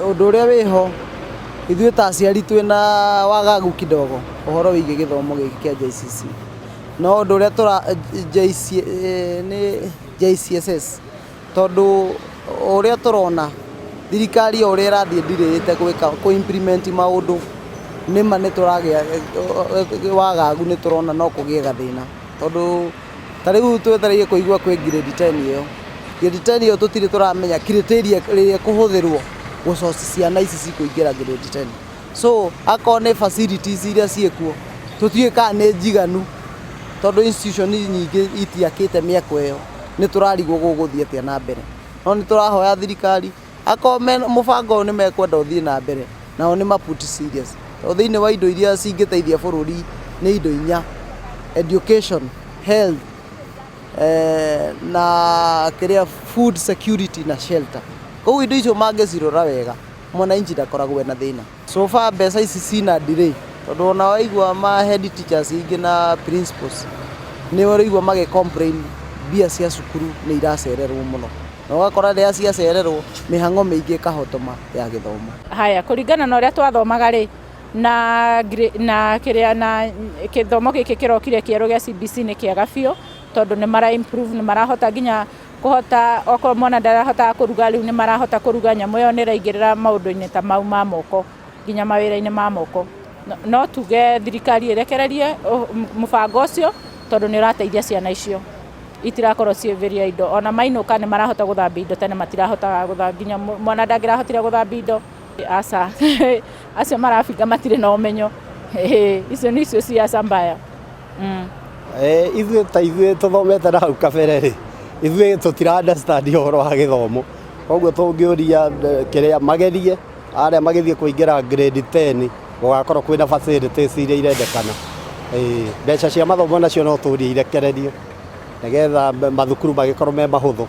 Ũndũ ũrĩa wĩho ithuĩ ta aciari twĩna wagagu kidogo ũhoro wĩgiĩ gĩthomo gĩkĩ kĩa JCC, no ũndũ ũrĩa JCSS tondũ ũrĩa tũrona thirikari ũrĩa ĩrathiĩ ndirĩte gwĩka implement maũndũ nĩma nĩtũragĩa wagagu nĩtũrona no kũgĩe gathĩna tondũ ta rĩu twetereire kũigua kwĩ grade 10 ĩyo. Grade 10 ĩyo tũtirĩ tũramenya criteria ĩrĩa ĩkũhũthĩrwo gũcoci ciana ici cikũingĩra grade 10. So akorwo nĩ facilities iria ciĩkuo tũtiũĩ kana nĩ njiganu tondũ institution nyingĩ itiakĩte mĩako ĩyo, nĩtũrarigwo gũgũthiĩ atĩa na mbere. No nĩtũrahoya thirikari akorwo mũbango ũyũ nĩmekwenda ũthiĩ na mbere nao nĩ put serious. Thĩinĩ wa indo iria cingĩteithia bũrũri nĩ indo 4: education, health, na food security na shelter. Koguo indo icio mangĩcirora wega mwananchi ndakoragwo na thĩna. So far mbeca ici cina delay tondũ ona waigua ma head teachers ingĩ na principals nĩ waraigua magĩ-complain mbia cia cukuru nĩ iracererwo mũno, na ũgakora rĩrĩa ciacererwo mĩhang'o mĩingĩ ĩkahotoma ya gĩthomo. Haya, kũringana na ũrĩa twathomaga rĩ na gĩthomo gĩkĩ kĩrokire kĩerũ gĩa CBC nĩ kĩega biũ tondũ nĩ mara improve, nĩ marahota nginya kũhota okorwo mwana ndarahota kũruga rĩu nĩ marahota kũruga, nyamũ ĩyo nĩ ĩraingĩrĩra maũndũ-inĩ ta mau ma moko nginya mawĩra-inĩ ma moko. No tuge thirikari ĩrekererie mũbango ũcio tondũ nĩ ũrateithia ciana icio itirakorwo ciĩvĩria indo, ona mainũka nĩ marahota gũthambia indo tene matirahotaga gũthambia, nginya mwana ndangĩrahotire gũthambia indo. Aca acio marabinga matirĩ na ũmenyo, icio nĩcio ciaca mbaya. Ithuĩ tũthomete na hau kabere rĩ, ithuĩ tũtira understand ũhoro wa gĩthomo, koguo tũngĩũria kĩrĩa magerie arĩa magĩthiĩ kũingĩra grade 10 gũgakorwo kwĩna facilities iria irendekana. Mbeca cia mathomo nacio no tũrie irekererio nĩgetha mathukuru magĩkorwo me mahũthũ.